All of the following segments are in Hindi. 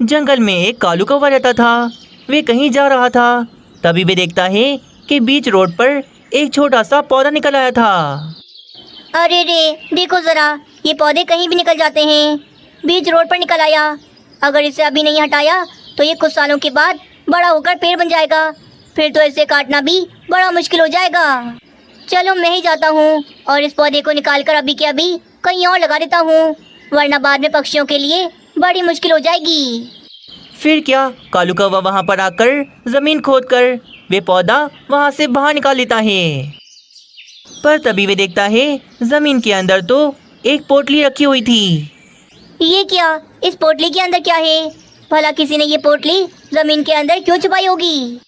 जंगल में एक कालू कौवा रहता था। वे कहीं जा रहा था, तभी वे देखता है कि बीच रोड पर एक छोटा सा पौधा निकल आया था। अरे रे, देखो जरा, ये पौधे कहीं भी निकल जाते हैं। बीच रोड पर निकल आया। अगर इसे अभी नहीं हटाया तो ये कुछ सालों के बाद बड़ा होकर पेड़ बन जाएगा। फिर तो इसे काटना भी बड़ा मुश्किल हो जाएगा। चलो मैं ही जाता हूँ और इस पौधे को निकाल कर अभी के अभी कहीं और लगा देता हूँ, वरना बाद में पक्षियों के लिए बड़ी मुश्किल हो जाएगी। फिर क्या, कालू कौवा वहाँ पर आकर जमीन खोदकर वे पौधा वहाँ से बाहर निकाल लेता है। पर तभी वे देखता है जमीन के अंदर तो एक पोटली रखी हुई थी। ये क्या, इस पोटली के अंदर क्या है? भला किसी ने ये पोटली जमीन के अंदर क्यों छुपाई होगी?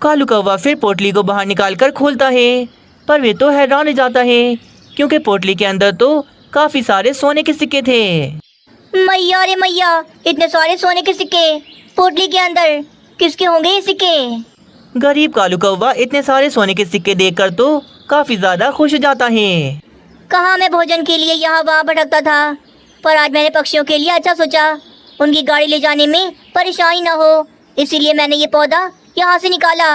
कालू कौवा फिर पोटली को बाहर निकालकर खोलता है, पर वे तो हैरान हो जाता है क्योंकि पोटली के अंदर तो काफी सारे सोने के सिक्के थे। मैया रे मैया, इतने सारे सोने के सिक्के पोटली के अंदर, किसके होंगे ये सिक्के? गरीब कालू कौवा इतने सारे सोने के सिक्के देखकर तो काफी ज्यादा खुश हो जाता है। कहाँ मैं भोजन के लिए यहाँ वहाँ भटकता था, पर आज मैंने पक्षियों के लिए अच्छा सोचा। उनकी गाड़ी ले जाने में परेशानी न हो, इसीलिए मैंने ये पौधा यहाँ से निकाला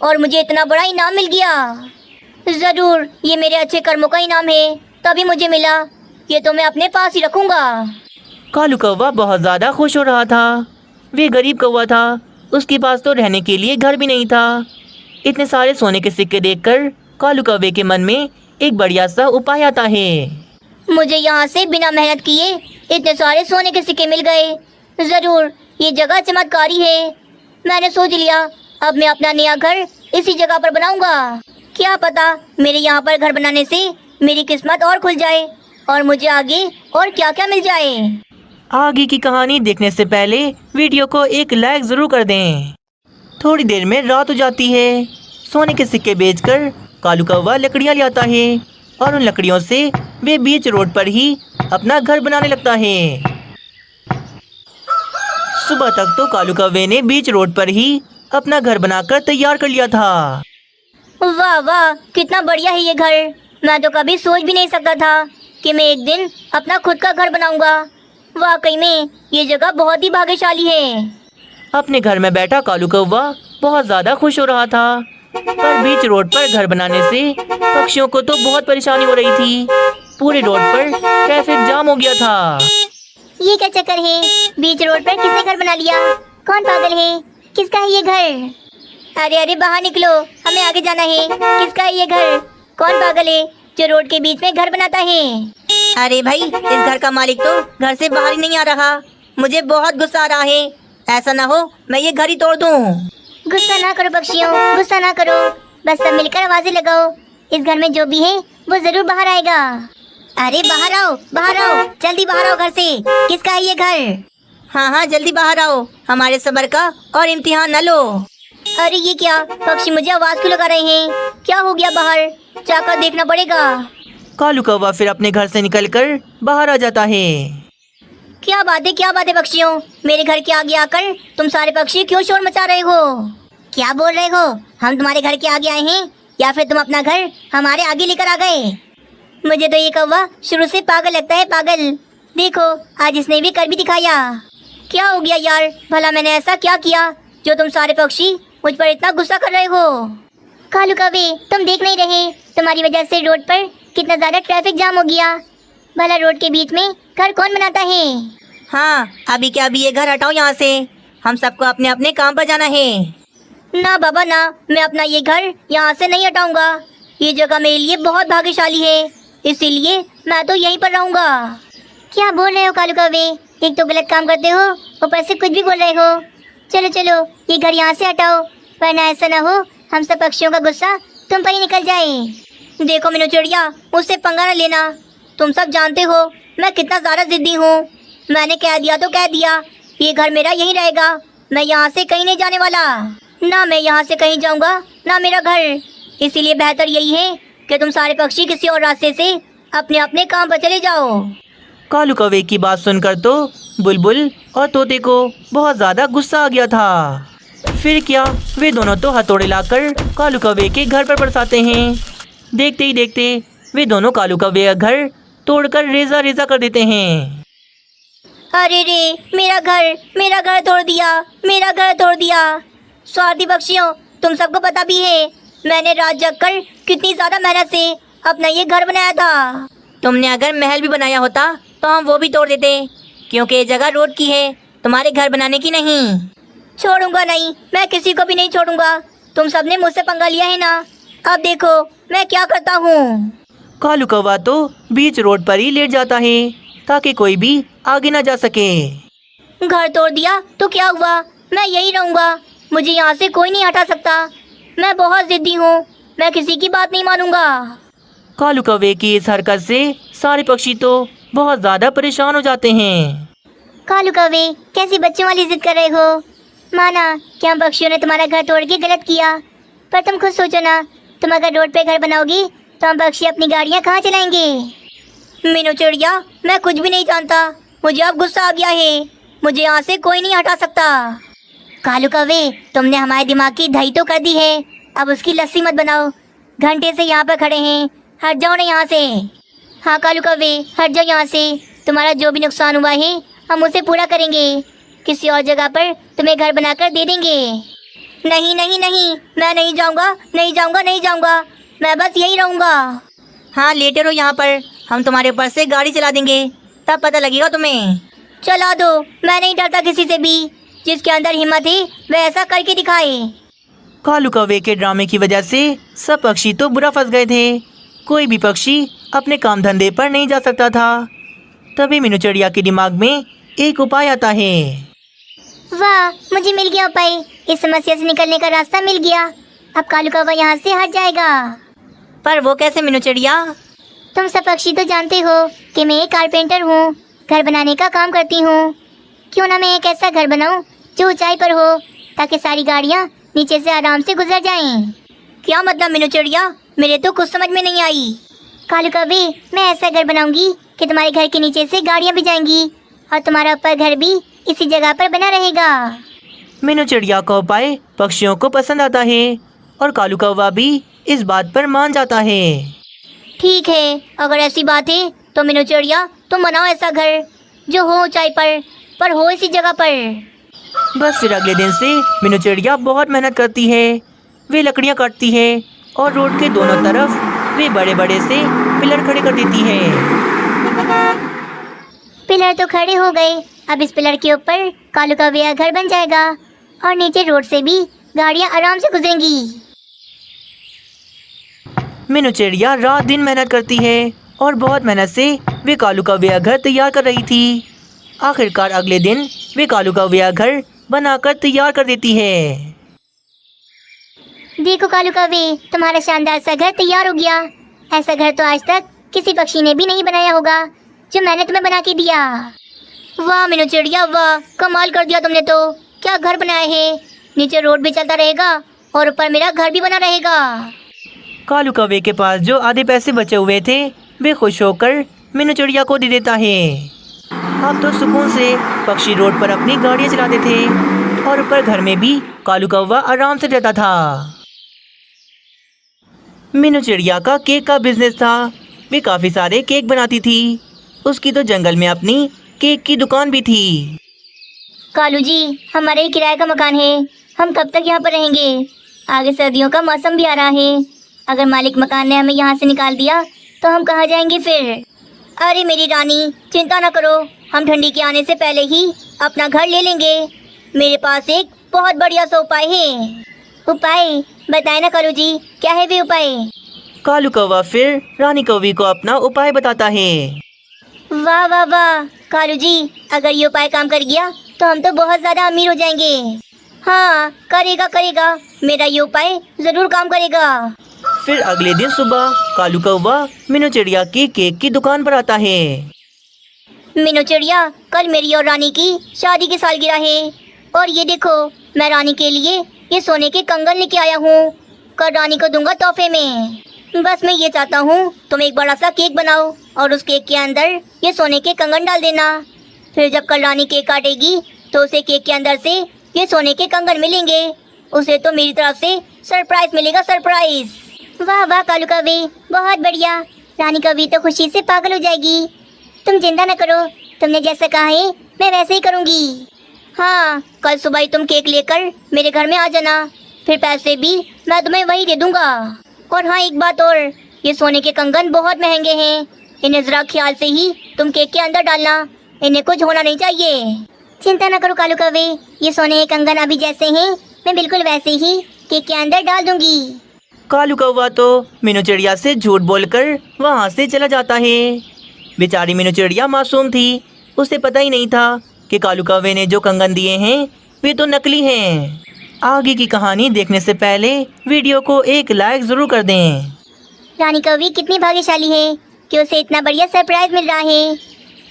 और मुझे इतना बड़ा इनाम मिल गया। ज़रूर ये मेरे अच्छे कर्मों का इनाम है, तभी मुझे मिला। ये तो मैं अपने पास ही रखूँगा। कालू कौवा बहुत ज्यादा खुश हो रहा था। वे गरीब कौवा था, उसके पास तो रहने के लिए घर भी नहीं था। इतने सारे सोने के सिक्के देखकर कालू कौवे के मन में एक बढ़िया सा उपाय आता है। मुझे यहाँ से बिना मेहनत किए इतने सारे सोने के सिक्के मिल गए। ज़रूर ये जगह चमत्कारी है। मैंने सोच लिया, अब मैं अपना नया घर इसी जगह पर बनाऊंगा। क्या पता मेरे यहाँ पर घर बनाने से मेरी किस्मत और खुल जाए और मुझे आगे और क्या क्या मिल जाए। आगे की कहानी देखने से पहले वीडियो को एक लाइक ज़रूर कर दें। थोड़ी देर में रात हो जाती है। सोने के सिक्के बेचकर कालू कौवा लकड़ियाँ ले आता है और उन लकड़ियों से वे बीच रोड पर ही अपना घर बनाने लगता है। सुबह तक तो कालू कौवे ने बीच रोड पर ही अपना घर बनाकर तैयार कर लिया था। वाह वाह, कितना बढ़िया है ये घर। मैं तो कभी सोच भी नहीं सकता था कि मैं एक दिन अपना खुद का घर बनाऊंगा। वाकई में ये जगह बहुत ही भाग्यशाली है। अपने घर में बैठा कालू कौवा बहुत ज़्यादा खुश हो रहा था, पर बीच रोड पर घर बनाने से पक्षियों को तो बहुत परेशानी हो रही थी। पूरे रोड पर ट्रैफिक जाम हो गया था। ये क्या चक्कर है? बीच रोड पर किसने घर बना लिया? कौन पागल है? किसका है ये घर? अरे अरे बाहर निकलो, हमें आगे जाना है। किसका है ये घर? कौन पागल है जो रोड के बीच में घर बनाता है? अरे भाई, इस घर का मालिक तो घर से बाहर ही नहीं आ रहा। मुझे बहुत गुस्सा आ रहा है। ऐसा ना हो मैं ये घर ही तोड़ दूं। गुस्सा ना करो पक्षियों, गुस्सा ना करो। बस सब मिलकर आवाजें लगाओ। इस घर में जो भी है वो जरूर बाहर आएगा। अरे बाहर आओ, बाहर आओ, जल्दी बाहर आओ घर से। किसका है ये घर? हाँ हाँ, जल्दी बाहर आओ, हमारे सब्र का और इम्तिहान न लो। अरे ये क्या, पक्षी मुझे आवाज क्यों लगा रहे हैं? क्या हो गया? बाहर जाकर देखना पड़ेगा। कालू कौवा फिर अपने घर से निकलकर बाहर आ जाता है। क्या बात है पक्षियों? मेरे घर के आगे आकर तुम सारे पक्षी क्यों शोर मचा रहे हो? क्या बोल रहे हो? हम तुम्हारे घर के आगे आए हैं या फिर तुम अपना घर हमारे आगे लेकर आ गए? मुझे तो ये कौवा शुरू से पागल लगता है, पागल। देखो आज इसने भी कर भी दिखाया। क्या हो गया यार, भला मैंने ऐसा क्या किया जो तुम सारे पक्षी मुझ पर इतना गुस्सा कर रहे हो? कालू कौवे, तुम देख नहीं रहे? तुम्हारी वजह से रोड पर कितना ज्यादा ट्रैफिक जाम हो गया। भला रोड के बीच में घर कौन बनाता है? हाँ, अभी क्या अभी ये घर हटाओ यहाँ से। हम सबको अपने अपने काम पर जाना है। ना बाबा ना, मैं अपना ये घर यहाँ से नहीं हटाऊंगा। ये जगह मेरे लिए बहुत भाग्यशाली है, इसीलिए मैं तो यहीं पर रहूंगा। क्या बोल रहे हो कालू कौवे? एक तो गलत काम करते हो, ऊपर से कुछ भी बोल रहे हो। चलो चलो ये घर यहाँ से हटाओ, वरना ऐसा ना हो हम सब पक्षियों का गुस्सा तुम पर ही निकल जाए। देखो मीनू चिड़िया, मुझसे पंगा न लेना। तुम सब जानते हो मैं कितना ज़्यादा जिद्दी हूँ। मैंने कह दिया तो कह दिया, ये घर मेरा यहीं रहेगा। मैं यहाँ से कहीं नहीं जाने वाला। ना मैं यहाँ से कहीं जाऊँगा, ना मेरा घर। इसीलिए बेहतर यही है कि तुम सारे पक्षी किसी और रास्ते से अपने अपने काम पर चले जाओ। कालू कौवे की बात सुनकर तो बुलबुल और तोते को बहुत ज़्यादा गुस्सा आ गया था। फिर क्या, वे दोनों तो हथौड़े लाकर कालू कौवे के घर पर बरसाते हैं। देखते ही देखते वे दोनों कालू कौवे का घर तोड़कर रेजा रेजा कर देते हैं। अरे रे, मेरा घर तोड़ दिया, मेरा घर तोड़ दिया। स्वार्थी पक्षियों, तुम सबको पता भी है मैंने रात जगकर कितनी ज्यादा मेहनत से अपना ये घर बनाया था। तुमने अगर महल भी बनाया होता तो हम वो भी तोड़ देते, क्योंकि ये जगह रोड की है, तुम्हारे घर बनाने की नहीं। छोड़ूंगा नहीं, मैं किसी को भी नहीं छोड़ूंगा। तुम सबने मुझसे पंगा लिया है ना, अब देखो मैं क्या करता हूँ। कालू कौवा तो बीच रोड पर ही लेट जाता है ताकि कोई भी आगे ना जा सके। घर तोड़ दिया तो क्या हुआ, मैं यही रहूंगा। मुझे यहाँ से कोई नहीं हटा सकता। मैं बहुत जिद्दी हूँ, मैं किसी की बात नहीं मानूंगा। कालू कौवे की इस हरकत से सारे पक्षी तो बहुत ज्यादा परेशान हो जाते हैं। कालू कौवे, कैसी बच्चों वाली जिद कर रहे हो? माना कि हम पक्षियों ने तुम्हारा घर तोड़ के गलत किया, पर तुम खुद सोचो ना, तुम अगर रोड पे घर बनाओगी तो हम पक्षी अपनी गाड़ियाँ कहाँ चलाएंगे? मीनू चिड़िया, मैं कुछ भी नहीं जानता, मुझे अब गुस्सा आ गया है। मुझे यहाँ से कोई नहीं हटा सकता। कालू कौवे, तुमने हमारे दिमाग की दही तो कर दी है, अब उसकी लस्सी मत बनाओ। घंटे से यहाँ पर खड़े हैं, हट जाओ ना यहाँ से। हाँ कालू कौवे, हट जाओ यहाँ से। तुम्हारा जो भी नुकसान हुआ है हम उसे पूरा करेंगे, किसी और जगह पर तुम्हें घर बनाकर दे देंगे। नहीं नहीं नहीं, मैं नहीं जाऊँगा, नहीं जाऊँगा, नहीं जाऊँगा, मैं बस यही रहूँगा। हाँ, लेटे रहो यहाँ पर, हम तुम्हारे ऊपर से गाड़ी चला देंगे, तब पता लगेगा तुम्हें। चला दो, मैं नहीं डरता किसी से भी। जिसके अंदर हिम्मत है वह ऐसा करके दिखाए। कालू कौवे के ड्रामे की वजह से सब पक्षी तो बुरा फंस गए थे। कोई भी पक्षी अपने काम धंधे पर नहीं जा सकता था। तभी मीनू चिड़िया के दिमाग में एक उपाय आता है। वाह, मुझे मिल गया उपाय। इस समस्या से निकलने का रास्ता मिल गया। अब कालू कौवा यहाँ से हट जाएगा। पर वो कैसे मीनू चिड़िया? तुम सब पक्षी तो जानते हो कि मैं एक कारपेंटर हूँ, घर बनाने का काम करती हूँ। क्यों ना मैं एक ऐसा घर बनाऊँ जो ऊंचाई पर हो, ताकि सारी गाड़ियाँ नीचे से आराम से गुजर जाएं। क्या मतलब मीनू चिड़िया? मेरे तो कुछ समझ में नहीं आई। कालू कौवे, मैं ऐसा घर बनाऊंगी कि तुम्हारे घर के नीचे से गाड़ियाँ भी जाएंगी और तुम्हारा ऊपर घर भी इसी जगह पर बना रहेगा। मीनू चिड़िया का उपाय पक्षियों को पसंद आता है और कालू कौवा भी इस बात पर मान जाता है। ठीक है, अगर ऐसी बात है तो मीनू चिड़िया तुम बनाओ ऐसा घर जो हो ऊंचाई पर हो इसी जगह पर। बस फिर अगले दिन से मीनू चिड़िया बहुत मेहनत करती है। वे लकड़ियाँ काटती है और रोड के दोनों तरफ वे बड़े बड़े से पिलर खड़े कर देती है। पिलर तो खड़े हो गए। अब इस पिलर के ऊपर कालू कौवे घर बन जाएगा और नीचे रोड से भी गाड़ियाँ आराम से गुजरेंगी। मीनू चिड़िया रात दिन मेहनत करती है और बहुत मेहनत से वे कालू कौवे घर तैयार कर रही थी। आखिरकार अगले दिन वे कालू कौवे घर बनाकर तैयार कर देती है। देखो कालू कौवे, तुम्हारा शानदार सा घर तैयार हो गया। ऐसा घर तो आज तक किसी पक्षी ने भी नहीं बनाया होगा जो मैंने तुम्हें बना के दिया। वाह मीनू चिड़िया, वाह, कमाल कर दिया तुमने तो। क्या घर बनाया है, नीचे रोड भी चलता रहेगा और ऊपर मेरा घर भी बना रहेगा। कालू कौवे के पास जो आधे पैसे बचे हुए थे वे खुश होकर मीनू चिड़िया को दे देता है। अब तो सुकून से पक्षी रोड पर अपनी गाड़ियाँ चलाते थे और ऊपर घर में भी कालू कौवा आराम से रहता था। मीनू चिड़िया का केक का बिजनेस था। वे काफ़ी सारे केक बनाती थी। उसकी तो जंगल में अपनी केक की दुकान भी थी। कालू जी, हमारा ही किराए का मकान है, हम कब तक यहाँ पर रहेंगे? आगे सर्दियों का मौसम भी आ रहा है। अगर मालिक मकान ने हमें यहाँ से निकाल दिया तो हम कहाँ जाएंगे फिर? अरे मेरी रानी, चिंता ना करो, हम ठंडी के आने से पहले ही अपना घर ले लेंगे। मेरे पास एक बहुत बढ़िया सा उपाय है। उपाय बताए ना कालू जी, क्या है वे उपाय? कालू कौवा फिर रानी कौवी को अपना उपाय बताता है। वाह वाह वाह कालू जी, अगर ये उपाय काम कर गया तो हम तो बहुत ज़्यादा अमीर हो जाएंगे। हाँ, करेगा करेगा, मेरा ये उपाय ज़रूर काम करेगा। फिर अगले दिन सुबह कालू कौवा मीनू चिड़िया की केक की दुकान पर आता है। मीनू चिड़िया, कल मेरी और रानी की शादी की सालगिरह है और ये देखो, मैं रानी के लिए ये सोने के कंगन लेके आया हूँ। कल रानी को दूंगा तोहफे में। बस मैं ये चाहता हूँ तुम एक बड़ा सा केक बनाओ और उस केक के अंदर ये सोने के कंगन डाल देना। फिर जब कल रानी केक काटेगी तो उसे केक के अंदर से ये सोने के कंगन मिलेंगे। उसे तो मेरी तरफ से सरप्राइज मिलेगा, सरप्राइज। वाह वाह कालू कौवे, बहुत बढ़िया। रानी कौवी तो खुशी से पागल हो जाएगी। तुम चिंता न करो, तुमने जैसा कहा है मैं वैसे ही करूँगी। हाँ, कल सुबह ही तुम केक लेकर मेरे घर में आ जाना, फिर पैसे भी मैं तुम्हें वही दे दूंगा। और हाँ, एक बात और, ये सोने के कंगन बहुत महंगे हैं, इन्हें जरा ख्याल से ही तुम केक के अंदर डालना, इन्हें कुछ होना नहीं चाहिए। चिंता न करो कालू कौवे, ये सोने के कंगन अभी जैसे हैं मैं बिल्कुल वैसे ही केक के अंदर डाल दूंगी। कालू कौवा तो मीनू चिड़िया से झूठ बोलकर वहाँ से चला जाता है। बेचारी मीनू चिड़िया मासूम थी, उसे पता ही नहीं था कि कालू कौवे ने जो कंगन दिए हैं वे तो नकली हैं। आगे की कहानी देखने से पहले वीडियो को एक लाइक ज़रूर कर दें। रानी कौवी कितनी भाग्यशाली है कि उसे इतना बढ़िया सरप्राइज मिल रहा है।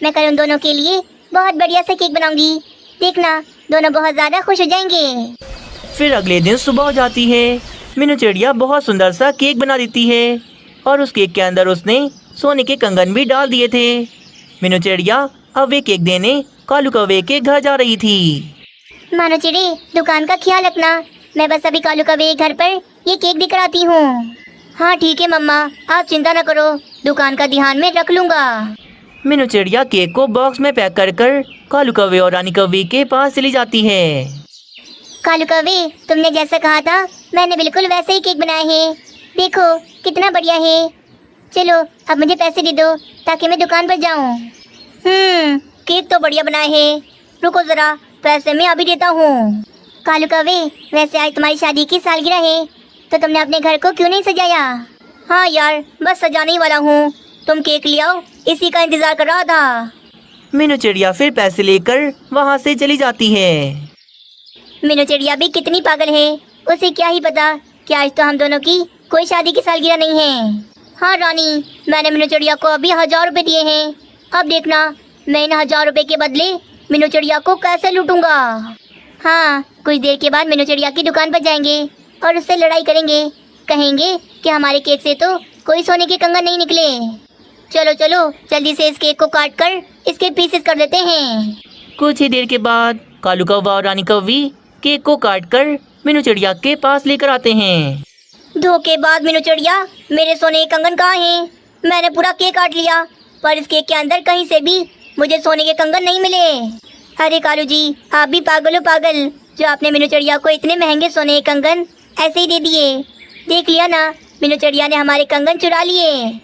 मैं कल उन दोनों के लिए बहुत बढ़िया सा केक बनाऊंगी, देखना दोनों बहुत ज़्यादा खुश हो जाएंगे। फिर अगले दिन सुबह हो जाती है। मीनू चिड़िया बहुत सुंदर सा केक बना देती है और उस केक के अंदर उसने सोने के कंगन भी डाल दिए थे। मीनू चिड़िया अब वे केक देने कालू कौवे के घर जा रही थी। मानो चिड़ी, दुकान का ख्याल रखना, मैं बस अभी कालू कौवे के घर पर ये केक दिख आती हूँ। हाँ ठीक है मम्मा, आप चिंता न करो, दुकान का ध्यान में रख लूँगा। मीनू चिड़िया केक को बॉक्स में पैक कर कर कालू कौवे और रानी कौवे के पास चली जाती है। कालू कौवे, तुमने जैसा कहा था मैंने बिल्कुल वैसे ही केक बनाया है, देखो कितना बढ़िया है। चलो अब मुझे पैसे दे दो ताकि मैं दुकान पर जाऊँ। केक तो बढ़िया बनाए है, रुको ज़रा पैसे मैं अभी देता हूँ। कालू कौवे, वैसे आज तुम्हारी शादी की सालगिरह है तो तुमने अपने घर को क्यों नहीं सजाया? हाँ यार, बस सजाने ही वाला हूँ, तुम केक ले आओ, इसी का इंतज़ार कर रहा था। मीनू चिड़िया फिर पैसे लेकर वहाँ से चली जाती है। मीनू चिड़िया भी कितनी पागल है, उसे क्या ही पता कि आज तो हम दोनों की कोई शादी की सालगिरह नहीं है। हाँ रानी, मैंने मीनू चिड़िया को अभी 1000 रुपये दिए हैं, अब देखना मैं इन 1000 रुपये के बदले मीनू चिड़िया को कैसे लूटूंगा। हाँ, कुछ देर के बाद मीनू चिड़िया की दुकान पर जाएंगे और उससे लड़ाई करेंगे, कहेंगे कि हमारे केक से तो कोई सोने के कंगन नहीं निकले। चलो चलो जल्दी से इस केक को काट कर इसके पीसेस कर देते हैं। कुछ ही देर के बाद कालू कौवा और रानी कौवी केक को काट कर मीनू चिड़िया के पास लेकर आते हैं। धोखेबाज मीनू चिड़िया, मेरे सोने के कंगन कहाँ हैं? मैंने पूरा केक काट लिया पर इस केक के अंदर कहीं से भी मुझे सोने के कंगन नहीं मिले। अरे कालू जी, आप भी पागल हो पागल, जो आपने मीनू चिड़िया को इतने महंगे सोने के कंगन ऐसे ही दे दिए। देख लिया ना, मीनू चिड़िया ने हमारे कंगन चुरा लिए।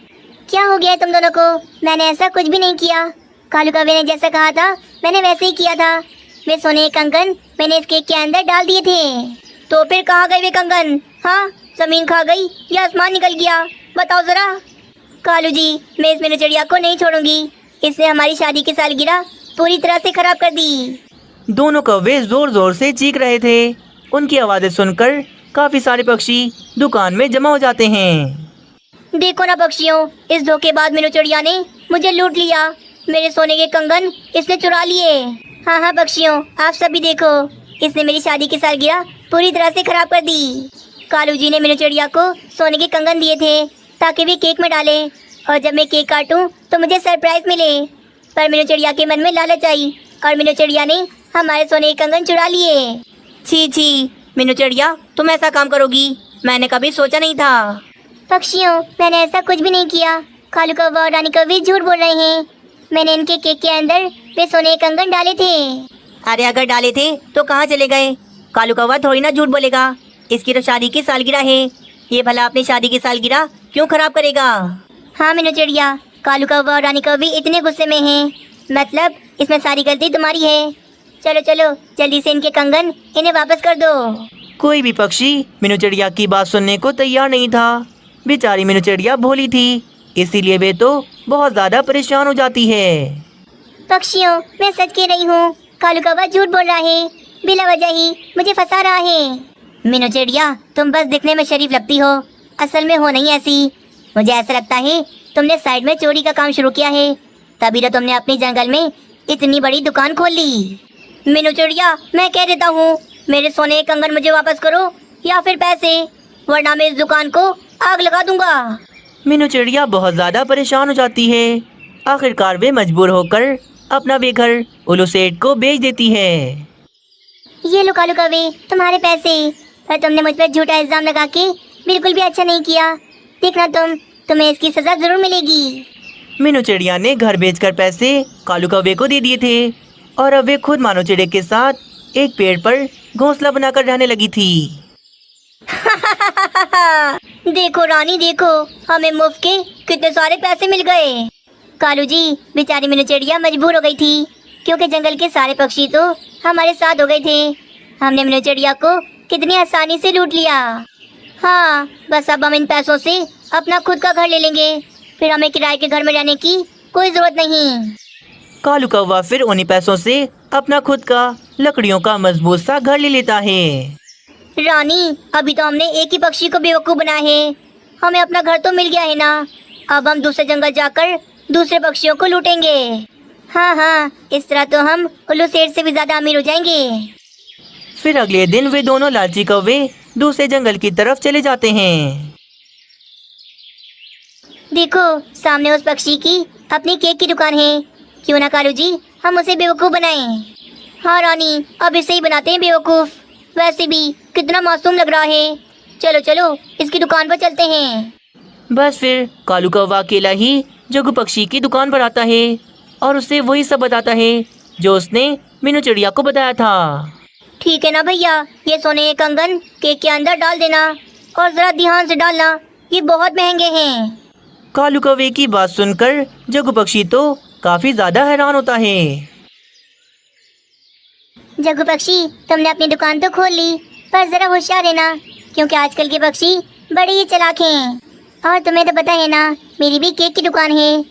क्या हो गया तुम दोनों को? मैंने ऐसा कुछ भी नहीं किया, कालू कौवे ने जैसा कहा था मैंने वैसे ही किया था। वे सोने के कंगन मैंने इस केक के अंदर डाल दिए थे। तो फिर कहाँ गए वे कंगन? हाँ, जमीन खा गई या आसमान निकल गया, बताओ जरा। कालू जी, मैं इस मीनू चिड़िया को नहीं छोड़ूंगी, इसने हमारी शादी की सालगिरह पूरी तरह से खराब कर दी। दोनों कौवे जोर जोर से चीख रहे थे। उनकी आवाज़ें सुनकर काफ़ी सारे पक्षी दुकान में जमा हो जाते हैं। देखो ना पक्षियों, इस धोखेबाज मीनू चिड़िया ने मुझे लूट लिया, मेरे सोने के कंगन इसने चुरा लिए। हाँ हाँ पक्षियों, आप सब भी देखो, इसने मेरी शादी की सालगिरह पूरी तरह से खराब कर दी। कालू जी ने मीनू चिड़िया को सोने के कंगन दिए थे ताकि वे केक में डाले और जब मैं केक काटूं तो मुझे सरप्राइज मिले, पर मीनू चिड़िया के मन में लालच आई और मीनू चिड़िया ने हमारे सोने के कंगन चुरा लिए। छी छी, मीनू चिड़िया तुम ऐसा काम करोगी, मैंने कभी सोचा नहीं था। पक्षियों, मैंने ऐसा कुछ भी नहीं किया, कालू कौवा और रानी कौवी झूठ बोल रहे हैं। मैंने इनके केक के अंदर वे सोने के कंगन डाले थे। अरे अगर डाले थे तो कहाँ चले गए? कालू कौवा थोड़ी ना झूठ बोलेगा, इसकी तो शादी की सालगिरह है, ये भला अपनी शादी की सालगिरह क्यों खराब करेगा? हाँ मीनू चिड़िया, कालू कौवा और रानी कौवी इतने गुस्से में हैं, मतलब इसमें सारी गलती तुम्हारी है। चलो चलो जल्दी से इनके कंगन इन्हें वापस कर दो। कोई भी पक्षी मीनू चिड़िया की बात सुनने को तैयार नहीं था। बेचारी मीनू चिड़िया भोली थी, इसीलिए वे तो बहुत ज़्यादा परेशान हो जाती है। पक्षियों, मैं सच कह रही हूँ, कालू कौवा झूठ बोल रहा है, बिला वजह ही मुझे फंसा रहा है। मीनू चिड़िया, तुम बस दिखने में शरीफ लगती हो, असल में हो नहीं ऐसी। मुझे ऐसा लगता है तुमने साइड में चोरी का काम शुरू किया है, तभी तो तुमने अपनी जंगल में इतनी बड़ी दुकान खोल ली। मीनू चिड़िया, मैं कह देता हूँ, मेरे सोने के कंगन मुझे वापस करो या फिर पैसे, वरना मैं इस दुकान को आग लगा दूंगा। मीनू चिड़िया बहुत ज़्यादा परेशान हो जाती है। आखिरकार वे मजबूर होकर अपना बेघर उल्लू सेठ को बेच देती है। ये लो कालू कौवे, तुम्हारे पैसे, पर तुमने मुझ पर झूठा इल्जाम लगा के बिल्कुल भी अच्छा नहीं किया। देखना तुम्हें इसकी सजा जरूर मिलेगी। मीनू चिड़िया ने घर बेचकर पैसे कालू कौवे को दे दिए थे और अब वे खुद मानो चिड़िया के साथ एक पेड़ पर घोंसला बनाकर रहने लगी थी। देखो रानी देखो, हमें मुफ्त के कितने सारे पैसे मिल गए। कालू जी, बेचारी मीनू चिड़िया मजबूर हो गई थी क्योंकि जंगल के सारे पक्षी तो हमारे साथ हो गए थे। हमने मीनू चिड़िया को कितनी आसानी से लूट लिया। हाँ, बस अब हम इन पैसों से अपना खुद का घर ले लेंगे, फिर हमें किराए के घर में रहने की कोई जरूरत नहीं। कालू कौवा फिर उन्हीं पैसों से अपना खुद का लकड़ियों का मजबूत सा घर ले लेता है। रानी, अभी तो हमने एक ही पक्षी को बेवकूफ़ बनाया है, हमें अपना घर तो मिल गया है ना। अब हम दूसरे जंगल जाकर दूसरे पक्षियों को लूटेंगे। हाँ हाँ, इस तरह तो हम उल्लू सेठ से भी ज्यादा अमीर हो जाएंगे। फिर अगले दिन वे दोनों लालची कौवे दूसरे जंगल की तरफ चले जाते हैं। देखो, सामने उस पक्षी की अपनी केक की दुकान है। क्यों ना कालू जी, हम उसे बेवकूफ़ बनाएं। हाँ रानी, अब इसे ही बनाते हैं बेवकूफ़। वैसे भी कितना मासूम लग रहा है। चलो चलो, इसकी दुकान पर चलते हैं। बस फिर कालू कौवा अकेला ही जग्गू पक्षी की दुकान पर आता है और उसे वही सब बताता है जो उसने मीनू चिड़िया को बताया था। ठीक है ना भैया, ये सोने के कंगन केक के अंदर डाल देना और जरा ध्यान से डालना, ये बहुत महंगे हैं। कालू कौवे की बात सुनकर जग्गू पक्षी तो काफी ज्यादा हैरान होता है। जग्गू पक्षी, तुमने अपनी दुकान तो खोल ली, पर जरा होशियार रहना क्योंकि आजकल के पक्षी बड़े ही चालाक हैं। और तुम्हें तो पता है ना, मेरी भी केक की दुकान है,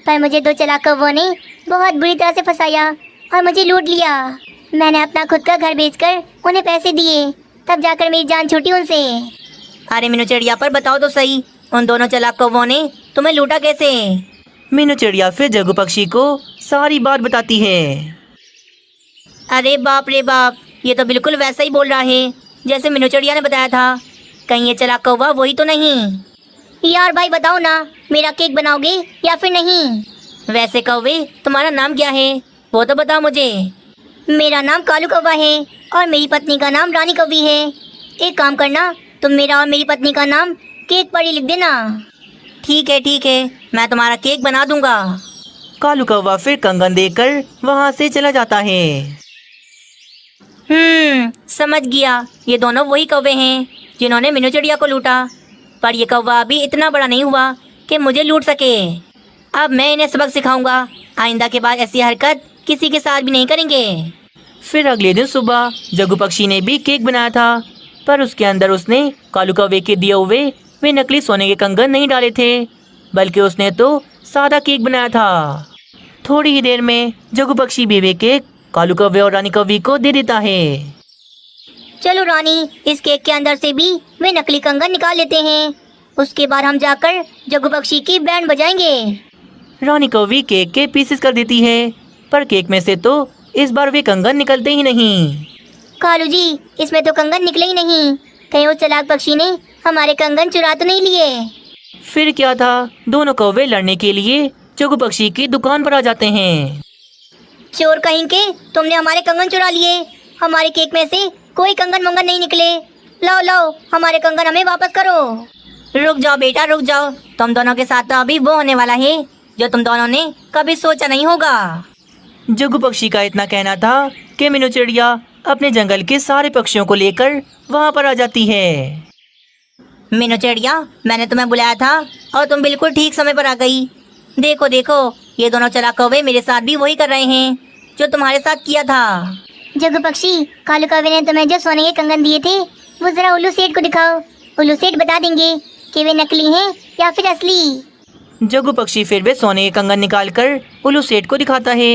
पर मुझे दो चालाक कौवों ने बहुत बुरी तरह से फंसाया और मुझे लूट लिया। मैंने अपना खुद का घर बेचकर उन्हें पैसे दिए, तब जाकर मेरी जान छूटी उनसे। अरे मीनू चिड़िया, पर बताओ तो सही, उन दोनों चालाक कौवों ने तुम्हें लूटा कैसे? मीनू चिड़िया फिर जग्गू पक्षी को सारी बात बताती है। अरे बाप रे बाप, ये तो बिल्कुल वैसा ही बोल रहा है जैसे मीनू चिड़िया ने बताया था। कहीं ये चालाक कौवा वही तो नहीं? यार भाई बताओ ना, मेरा केक बनाओगे या फिर नहीं? वैसे कौवे, तुम्हारा नाम क्या है वो तो बताओ मुझे। मेरा नाम कालू कौवा है और मेरी पत्नी का नाम रानी कौवी है। एक काम करना, तुम मेरा और मेरी पत्नी का नाम केक पर ही लिख देना। ठीक है, मैं तुम्हारा केक बना दूंगा। कालू कौवा फिर कंगन देकर वहाँ से चला जाता है। समझ गया, ये दोनों वही कौवे हैं जिन्होंने मीनू चिड़िया को लूटा। पर ये कौवा अभी इतना बड़ा नहीं हुआ कि मुझे लूट सके। अब मैं इन्हें सबक सिखाऊंगा, आइंदा के बाद ऐसी हरकत किसी के साथ भी नहीं करेंगे। फिर अगले दिन सुबह जग्गू पक्षी ने भी केक बनाया था, पर उसके अंदर उसने कालू कौवे के दिए हुए वे नकली सोने के कंगन नहीं डाले थे, बल्कि उसने तो सादा केक बनाया था। थोड़ी ही देर में जग्गू पक्षी भी वे केक कालू कौवे और रानी कौवी को दे देता है। चलो रानी, इस केक के अंदर से भी वे नकली कंगन निकाल लेते हैं, उसके बाद हम जाकर जग्गू पक्षी की बैंड बजाएंगे। रानी कौवी केक के पीसेस कर देती है, पर केक में से तो इस बार वे कंगन निकलते ही नहीं। कालू जी, इसमें तो कंगन निकले ही नहीं, कहीं उस चालाक पक्षी ने हमारे कंगन चुरा तो नहीं लिए? फिर क्या था, दोनों कौवे लड़ने के लिए जग्गू पक्षी की दुकान पर आ जाते हैं। चोर कहीं के, तुमने हमारे कंगन चुरा लिए, हमारे केक में से कोई कंगन मंगन नहीं निकले। लाओ लाओ, हमारे कंगन हमें वापस करो। रुक जाओ बेटा, रुक जाओ। तुम दोनों के साथ तो अभी वो होने वाला है जो तुम दोनों ने कभी सोचा नहीं होगा। जग्गू पक्षी का इतना कहना था कि मीनू चिड़िया अपने जंगल के सारे पक्षियों को लेकर वहाँ पर आ जाती है। मीनू चिड़िया, मैंने तुम्हें बुलाया था और तुम बिल्कुल ठीक समय पर आ गई। देखो देखो, ये दोनों चालाक कौवे मेरे साथ भी वही कर रहे हैं जो तुम्हारे साथ किया था। जग्गू पक्षी, कालू कौवे ने तुम्हें जो सोने के कंगन दिए थे वो जरा उल्लू सेठ को दिखाओ। उल्लू सेठ बता देंगे कि वे नकली हैं या फिर असली। जग्गू पक्षी फिर वे सोने के कंगन निकालकर उल्लू सेठ को दिखाता है।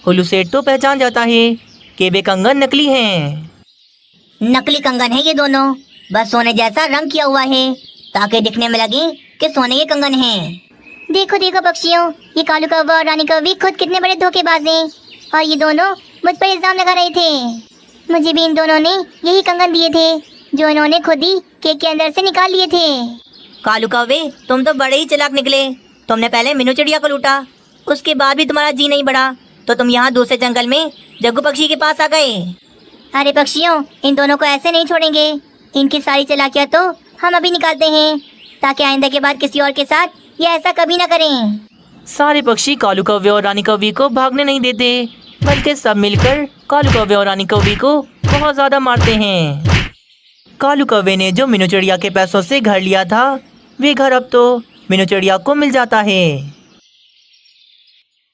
उल्लू सेठ तो पहचान जाता है कि वे कंगन नकली हैं। नकली कंगन है ये दोनों, बस सोने जैसा रंग किया हुआ है ताकि दिखने में लगे कि सोने के कंगन हैं। देखो देखो पक्षियों, ये कालू कौवा और रानी कौवी खुद कितने बड़े धोखेबाज हैं और ये दोनों मुझ पर इल्जाम लगा रहे थे। मुझे भी इन दोनों ने यही कंगन दिए थे जो इन्होंने खुद ही केक के अंदर से निकाल लिए थे। कालू कौवे, तुम तो बड़े ही चालाक निकले। तुमने पहले मीनू चिड़िया को लूटा, उसके बाद भी तुम्हारा जी नहीं बढ़ा तो तुम यहाँ दूसरे जंगल में जग्गू पक्षी के पास आ गए। अरे पक्षियों, इन दोनों को ऐसे नहीं छोड़ेंगे। इनकी सारी चालाकियाँ तो हम अभी निकालते हैं ताकि आइंदा के बाद किसी और के साथ ये ऐसा कभी ना करें। सारे पक्षी कालू कौवे और रानी कौवी को भागने नहीं देते बल्कि सब मिलकर कालू कौवे और रानी कौवी को बहुत ज़्यादा मारते हैं। कालू कौवे ने जो मीनू चिड़िया के पैसों से घर लिया था, वे घर अब तो मीनू चिड़िया को मिल जाता है।